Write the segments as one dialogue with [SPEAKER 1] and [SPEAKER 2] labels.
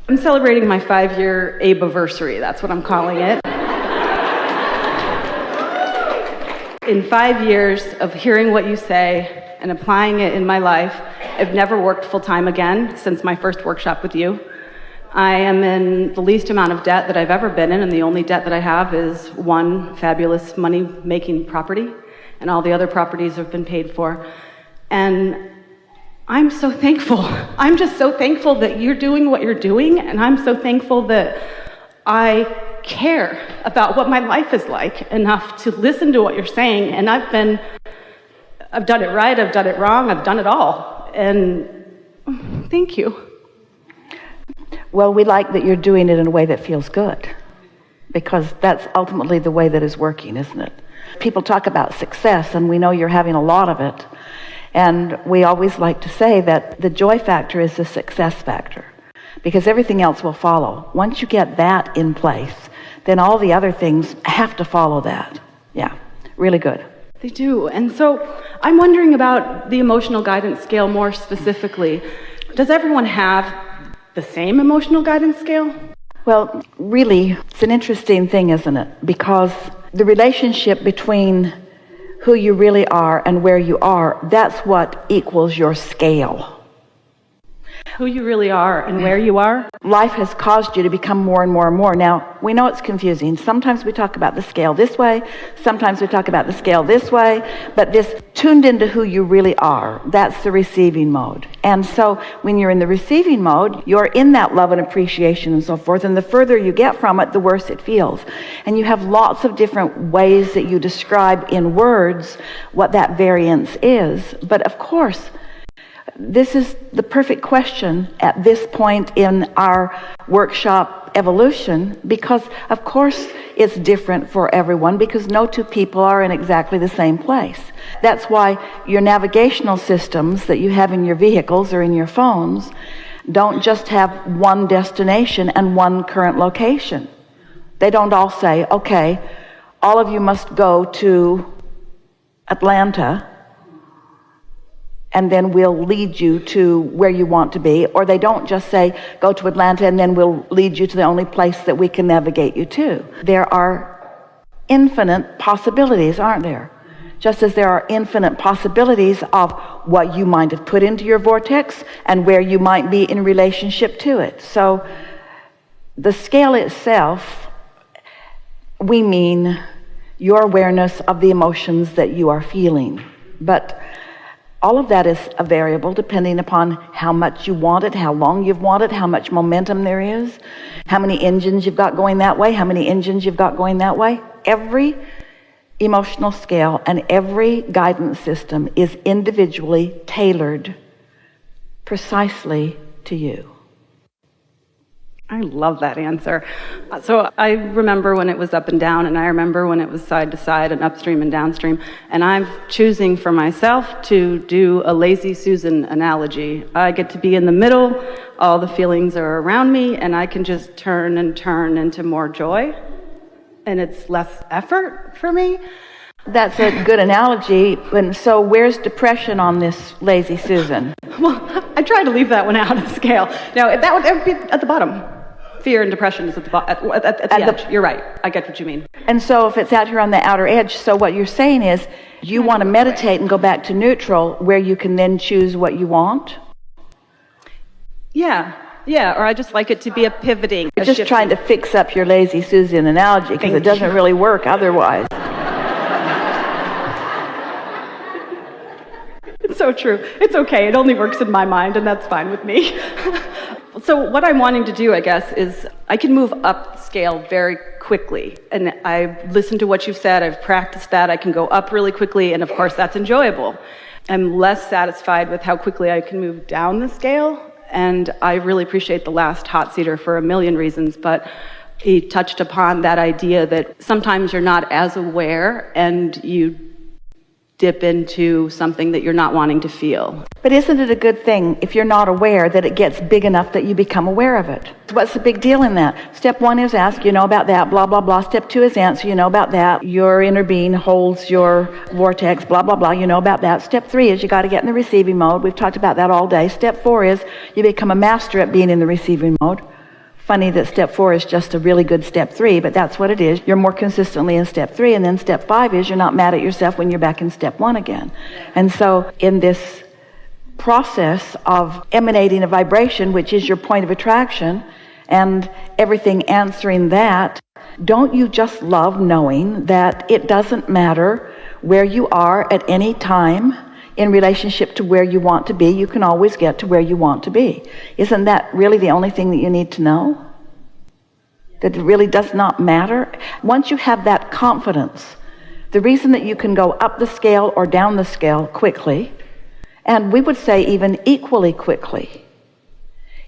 [SPEAKER 1] I'm celebrating my 5-year Abe-versary, that's what I'm calling it. In 5 years of hearing what you say and applying it in my life, I've never worked full-time again since my first workshop with you. I am in the least amount of debt that I've ever been in, and the only debt that I have is one fabulous money-making property, and all the other properties have been paid for. And I'm so thankful. I'm just so thankful that you're doing what you're doing, and I'm so thankful that I care about what my life is like enough to listen to what you're saying. And I've done it right, I've done it wrong, I've done it all. And thank you.
[SPEAKER 2] Well, we like that you're doing it in a way that feels good, because that's ultimately the way that is working, isn't it? People talk about success, and we know you're having a lot of it. And we always like to say that the joy factor is the success factor, because everything else will follow. Once you get that in place, then all the other things have to follow that. Yeah, really good.
[SPEAKER 1] They do. And so I'm wondering about the emotional guidance scale more specifically. Does everyone have the same emotional guidance scale?
[SPEAKER 2] Well, really, it's an interesting thing, isn't it? Because the relationship between who you really are and where you are, that's what equals your scale.
[SPEAKER 1] Who you really are and where you are?
[SPEAKER 2] Life has caused you to become more and more and more. Now, we know it's confusing. Sometimes we talk about the scale this way, sometimes we talk about the scale this way, but this tuned into who you really are, that's the receiving mode. And so when you're in the receiving mode, you're in that love and appreciation and so forth, and the further you get from it, the worse it feels. And you have lots of different ways that you describe in words what that variance is. But of course, this is the perfect question at this point in our workshop evolution, because of course it's different for everyone, because no two people are in exactly the same place. That's why your navigational systems that you have in your vehicles or in your phones don't just have one destination and one current location. They don't all say, okay, all of you must go to Atlanta, and then we'll lead you to where you want to be. Or they don't just say, go to Atlanta, and then we'll lead you to the only place that we can navigate you to. There are infinite possibilities, aren't there? Just as there are infinite possibilities of what you might have put into your vortex and where you might be in relationship to it. So the scale itself, we mean your awareness of the emotions that you are feeling. But all of that is a variable depending upon how much you want it, how long you've wanted, how much momentum there is, how many engines you've got going that way, how many engines you've got going that way. Every emotional scale and every guidance system is individually tailored precisely to you.
[SPEAKER 1] I love that answer. So I remember when it was up and down, and I remember when it was side to side and upstream and downstream, and I'm choosing for myself to do a lazy Susan analogy. I get to be in the middle, all the feelings are around me, and I can just turn and turn into more joy, and it's less effort for me.
[SPEAKER 2] That's a good analogy. And so where's depression on this lazy Susan?
[SPEAKER 1] Well, I try to leave that one out of the scale. Now, that would be at the bottom. Fear and depression is at the edge. You're right. I get what you mean.
[SPEAKER 2] And so if it's out here on the outer edge, so what you're saying is you want to meditate and go back to neutral where you can then choose what you want?
[SPEAKER 1] Yeah, or I just like it to be a pivoting.
[SPEAKER 2] You're just trying to fix up your lazy Susan analogy because it doesn't really work otherwise.
[SPEAKER 1] It's so true. It's okay. It only works in my mind, and that's fine with me. So what I'm wanting to do, I guess, is I can move up the scale very quickly. And I've listened to what you've said. I've practiced that. I can go up really quickly, and of course, that's enjoyable. I'm less satisfied with how quickly I can move down the scale, and I really appreciate the last hot seater for a million reasons, but he touched upon that idea that sometimes you're not as aware, and you dip into something that you're not wanting to feel.
[SPEAKER 2] But isn't it a good thing if you're not aware that it gets big enough that you become aware of it? What's the big deal in that? Step 1 is ask, you know about that, blah, blah, blah. Step 2 is answer, you know about that. Your inner being holds your vortex, blah, blah, blah, you know about that. Step 3 is you got to get in the receiving mode. We've talked about that all day. Step 4 is you become a master at being in the receiving mode. funny that step 4 is just a really good step 3, but that's what it is. You're more consistently in step 3, and then step 5 is you're not mad at yourself when you're back in step 1 again. And so in this process of emanating a vibration, which is your point of attraction, and everything answering that, don't you just love knowing that it doesn't matter where you are at any time in relationship to where you want to be, you can always get to where you want to be? Isn't that really the only thing that you need to know? That it really does not matter? Once you have that confidence, the reason that you can go up the scale or down the scale quickly, and we would say even equally quickly,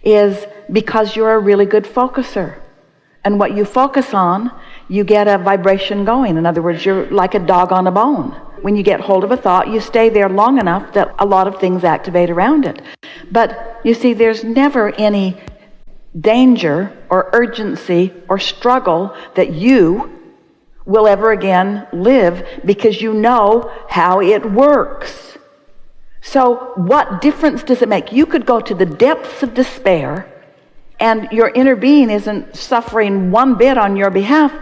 [SPEAKER 2] is because you're a really good focuser. And what you focus on, you get a vibration going. In other words, you're like a dog on a bone. When you get hold of a thought, you stay there long enough that a lot of things activate around it. But you see, there's never any danger or urgency or struggle that you will ever again live, because you know how it works. So what difference does it make? You could go to the depths of despair and your inner being isn't suffering one bit on your behalf,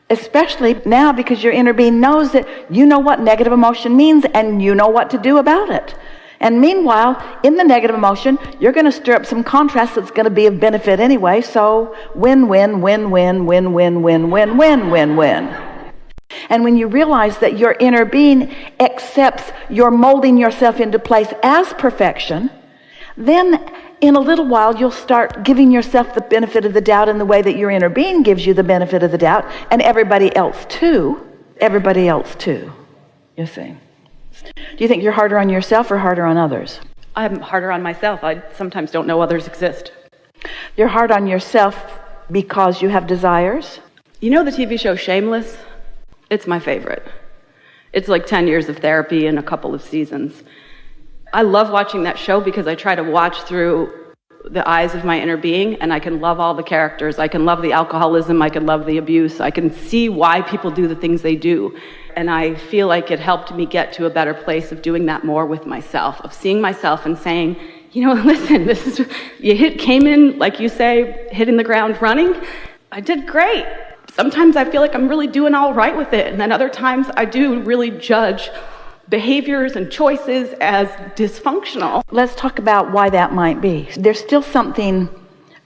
[SPEAKER 2] especially now because your inner being knows that you know what negative emotion means and you know what to do about it. And meanwhile, in the negative emotion, you're going to stir up some contrast that's going to be of benefit anyway. So win, win, win, win, win, win, win, win, win, win, win. And when you realize that your inner being accepts you're molding yourself into place as perfection, then in a little while you'll start giving yourself the benefit of the doubt in the way that your inner being gives you the benefit of the doubt, and everybody else too, you see. Do you think you're harder on yourself or harder on others?
[SPEAKER 1] I'm harder on myself. I sometimes don't know others exist.
[SPEAKER 2] You're hard on yourself because you have desires?
[SPEAKER 1] You know the TV show Shameless? It's my favorite. It's like 10 years of therapy and a couple of seasons. I love watching that show because I try to watch through the eyes of my inner being, and I can love all the characters. I can love the alcoholism. I can love the abuse. I can see why people do the things they do. And I feel like it helped me get to a better place of doing that more with myself, of seeing myself and saying, you know, listen, came in, like you say, hitting the ground running. I did great. Sometimes I feel like I'm really doing all right with it. And then other times I do really judge behaviors and choices as dysfunctional.
[SPEAKER 2] Let's talk about why that might be. There's still something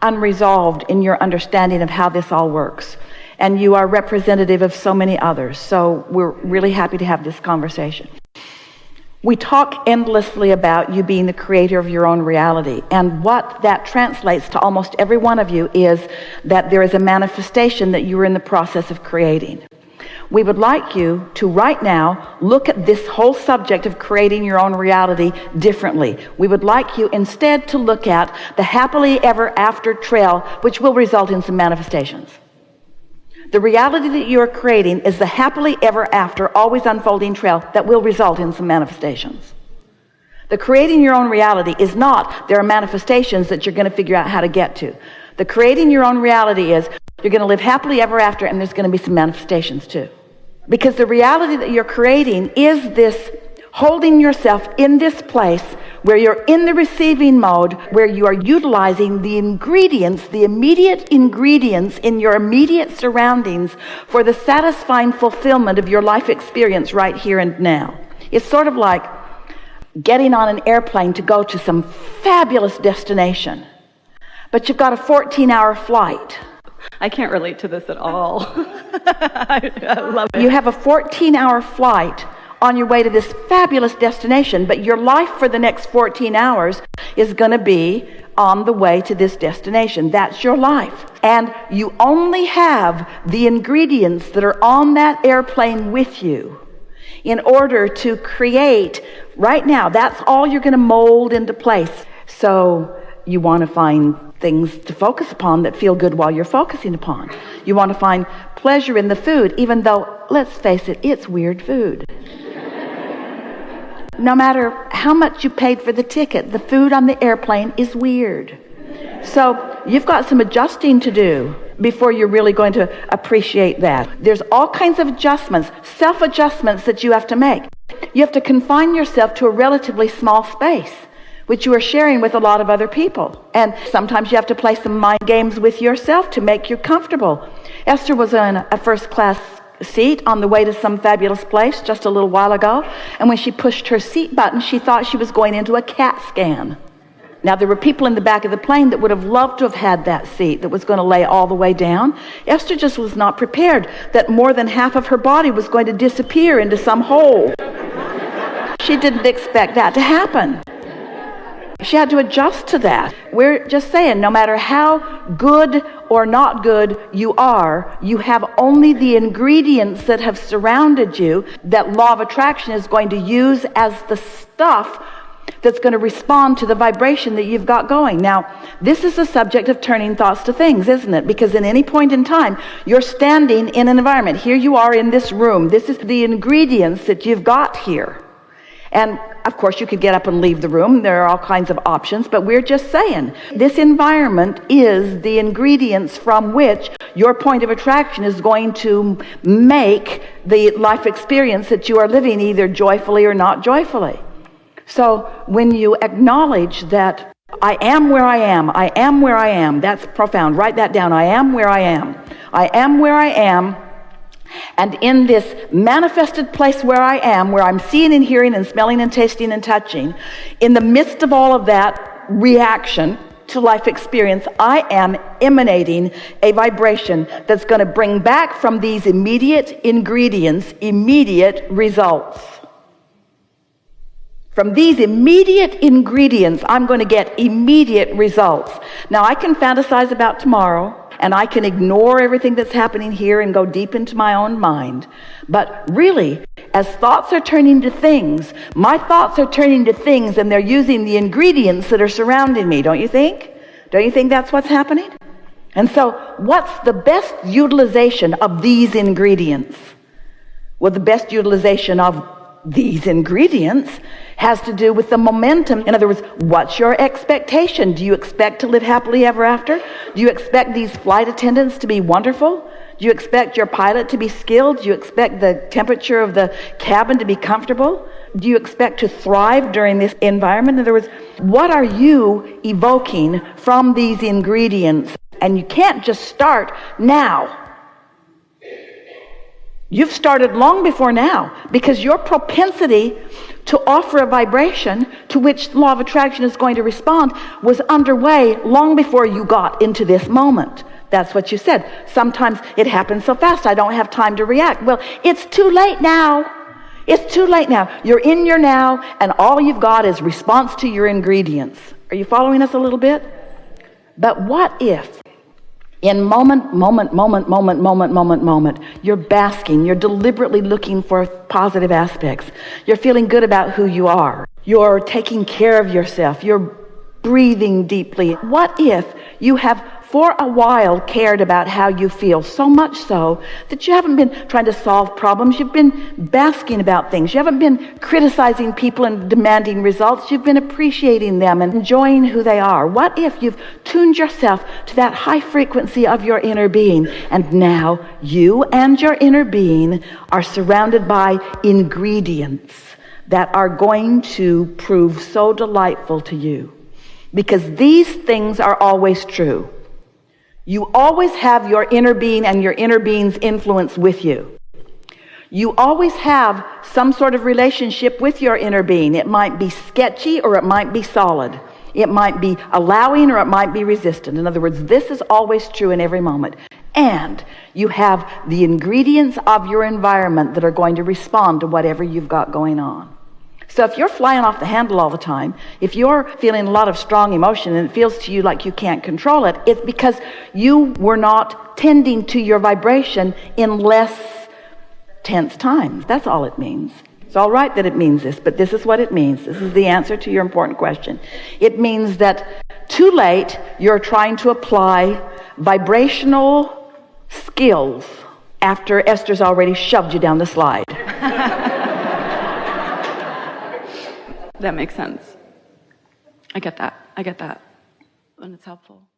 [SPEAKER 2] unresolved in your understanding of how this all works. And you are representative of so many others. So we're really happy to have this conversation. We talk endlessly about you being the creator of your own reality. And what that translates to almost every one of you is that there is a manifestation that you are in the process of creating. We would like you to right now look at this whole subject of creating your own reality differently. We would like you instead to look at the happily ever after trail, which will result in some manifestations. The reality that you are creating is the happily ever after, always unfolding trail that will result in some manifestations. The creating your own reality is not there are manifestations that you're going to figure out how to get to. The creating your own reality is you're going to live happily ever after, and there's going to be some manifestations too. Because the reality that you're creating is this holding yourself in this place where you're in the receiving mode, where you are utilizing the ingredients, the immediate ingredients in your immediate surroundings for the satisfying fulfillment of your life experience right here and now. It's sort of like getting on an airplane to go to some fabulous destination, but you've got a 14-hour flight.
[SPEAKER 1] I can't relate to this at all. I love it.
[SPEAKER 2] You have a 14-hour flight on your way to this fabulous destination, but your life for the next 14 hours is going to be on the way to this destination. That's your life. And you only have the ingredients that are on that airplane with you in order to create right now. That's all you're going to mold into place. So you want to find things to focus upon that feel good while you're focusing upon. You want to find pleasure in the food, even though, let's face it, it's weird food. No matter how much you paid for the ticket, the food on the airplane is weird. So you've got some adjusting to do before you're really going to appreciate that. There's all kinds of adjustments, self-adjustments that you have to make. You have to confine yourself to a relatively small space, which you are sharing with a lot of other people. And sometimes you have to play some mind games with yourself to make you comfortable. Esther was in a first-class seat on the way to some fabulous place just a little while ago, and when she pushed her seat button, she thought she was going into a CAT scan. Now, there were people in the back of the plane that would have loved to have had that seat that was going to lay all the way down. Esther just was not prepared that more than half of her body was going to disappear into some hole. She didn't expect that to happen. She had to adjust to that. We're just saying, no matter how good or not good you are, you have only the ingredients that have surrounded you that law of attraction is going to use as the stuff that's going to respond to the vibration that you've got going. Now, this is the subject of turning thoughts to things, isn't it? Because in any point in time, you're standing in an environment. Here you are in this room. This is the ingredients that you've got here. And of course, you could get up and leave the room. There are all kinds of options, but we're just saying this environment is the ingredients from which your point of attraction is going to make the life experience that you are living either joyfully or not joyfully. So when you acknowledge that I am where I am, I am where I am, that's profound. Write that down. I am where I am. I am where I am. And in this manifested place where I am, where I'm seeing and hearing and smelling and tasting and touching, in the midst of all of that reaction to life experience, I am emanating a vibration that's going to bring back from these immediate ingredients, immediate results. From these immediate ingredients, I'm going to get immediate results. Now, I can fantasize about tomorrow, and I can ignore everything that's happening here and go deep into my own mind. But really, as thoughts are turning to things, my thoughts are turning to things, and they're using the ingredients that are surrounding me, don't you think? Don't you think that's what's happening? And so, what's the best utilization of these ingredients? Well, the best utilization of these ingredients has to do with the momentum. In other words, what's your expectation? Do you expect to live happily ever after? Do you expect these flight attendants to be wonderful? Do you expect your pilot to be skilled? Do you expect the temperature of the cabin to be comfortable? Do you expect to thrive during this environment? In other words, what are you evoking from these ingredients? And you can't just start now. You've started long before now, because your propensity to offer a vibration to which the law of attraction is going to respond was underway long before you got into this moment. That's what you said. Sometimes it happens so fast, I don't have time to react. Well, it's too late now. It's too late now. You're in your now, and all you've got is response to your ingredients. Are you following us a little bit? But what if in moment, you're basking, you're deliberately looking for positive aspects. You're feeling good about who you are. You're taking care of yourself. You're breathing deeply. What if you have for a while cared about how you feel, so much so that you haven't been trying to solve problems, you've been basking about things, you haven't been criticizing people and demanding results, you've been appreciating them and enjoying who they are. What if you've tuned yourself to that high frequency of your inner being, and now you and your inner being are surrounded by ingredients that are going to prove so delightful to you? Because these things are always true. You always have your inner being and your inner being's influence with you. You always have some sort of relationship with your inner being. It might be sketchy or it might be solid. It might be allowing or it might be resistant. In other words, this is always true in every moment. And you have the ingredients of your environment that are going to respond to whatever you've got going on. So if you're flying off the handle all the time, if you're feeling a lot of strong emotion and it feels to you like you can't control it, it's because you were not tending to your vibration in less tense times. That's all it means. It's all right that it means this, but this is what it means. This is the answer to your important question. It means that too late you're trying to apply vibrational skills after Esther's already shoved you down the slide.
[SPEAKER 1] That makes sense. I get that. And it's helpful.